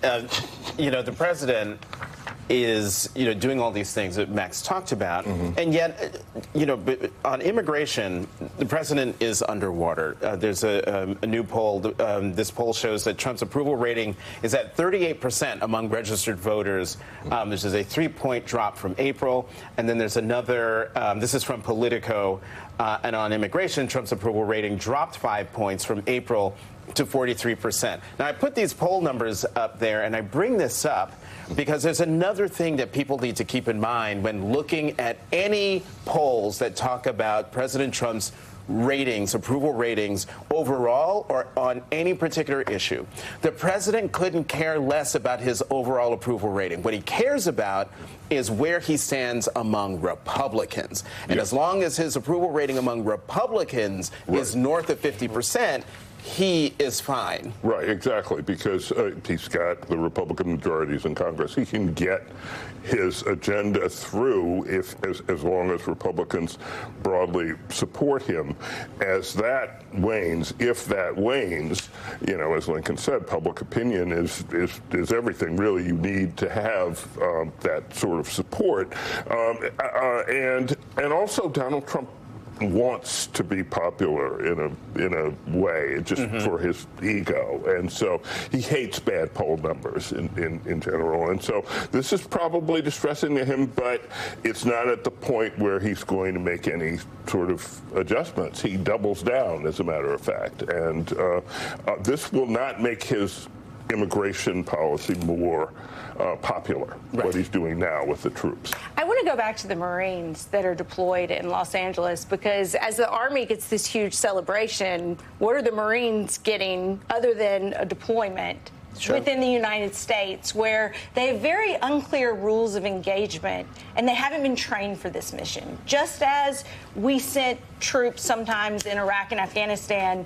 The president is, doing all these things that Max talked about, and yet, on immigration, the president is underwater. There's a new poll. This poll shows that Trump's approval rating is at 38% among registered voters. This is a 3-point drop from April, and then there's another. This is from Politico, and on immigration, Trump's approval rating dropped 5 points from April to 43%. Now, I put these poll numbers up there, and I bring this up because there's another thing that people need to keep in mind when looking at any polls that talk about President Trump's ratings, approval ratings overall or on any particular issue. The president couldn't care less about his overall approval rating. What he cares about is where he stands among Republicans. And as long as his approval rating among Republicans is north of 50%, he is fine. Right, exactly, because he's got the Republican majorities in Congress. He can get his agenda through as long as Republicans broadly support him. As that wanes, if that wanes, as Lincoln said, public opinion is everything. Really, you need to have that sort of support, and also Donald Trump wants to be popular in a way, just for his ego, and so he hates bad poll numbers in general, and so this is probably distressing to him, but it's not at the point where he's going to make any sort of adjustments. He doubles down, as a matter of fact, and this will not make his immigration policy more popular, what he's doing now with the troops. I want to go back to the Marines that are deployed in Los Angeles, because as the Army gets this huge celebration, what are the Marines getting other than a deployment within the United States, where they have very unclear rules of engagement and they haven't been trained for this mission? Just as we sent troops sometimes in Iraq and Afghanistan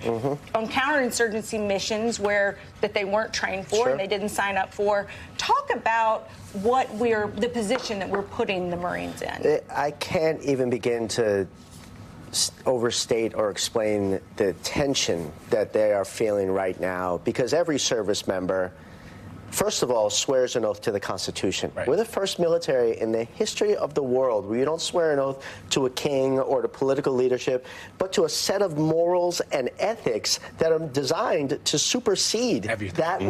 on counterinsurgency missions that they weren't trained for and they didn't sign up for. Talk about the position that we're putting the Marines in. I can't even begin to overstate or explain the tension that they are feeling right now, because every service member, first of all, swears an oath to the Constitution. We're the first military in the history of the world where you don't swear an oath to a king or to political leadership, but to a set of morals and ethics that are designed to supersede that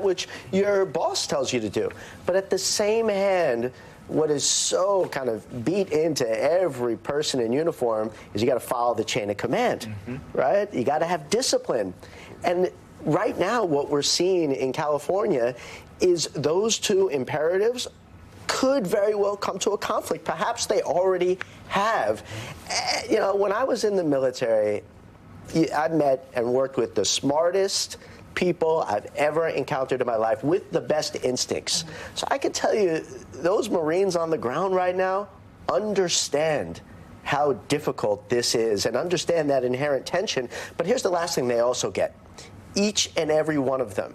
which your boss tells you to do. But at the same hand, what is so kind of beat into every person in uniform is you got to follow the chain of command, right? You got to have discipline. And right now, what we're seeing in California is those two imperatives could very well come to a conflict. Perhaps they already have. When I was in the military, I met and worked with the smartest people I've ever encountered in my life with the best instincts. So I can tell you, those Marines on the ground right now understand how difficult this is and understand that inherent tension. But here's the last thing they also get. Each and every one of them,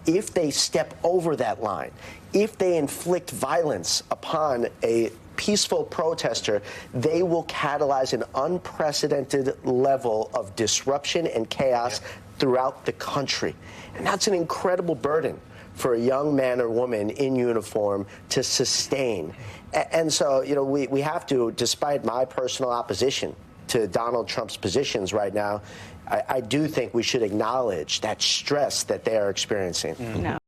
if they step over that line, if they inflict violence upon a peaceful protester, they will catalyze an unprecedented level of disruption and chaos throughout the country. And that's an incredible burden for a young man or woman in uniform to sustain. And so, we have to, despite my personal opposition to Donald Trump's positions right now, I do think we should acknowledge that stress that they are experiencing. No,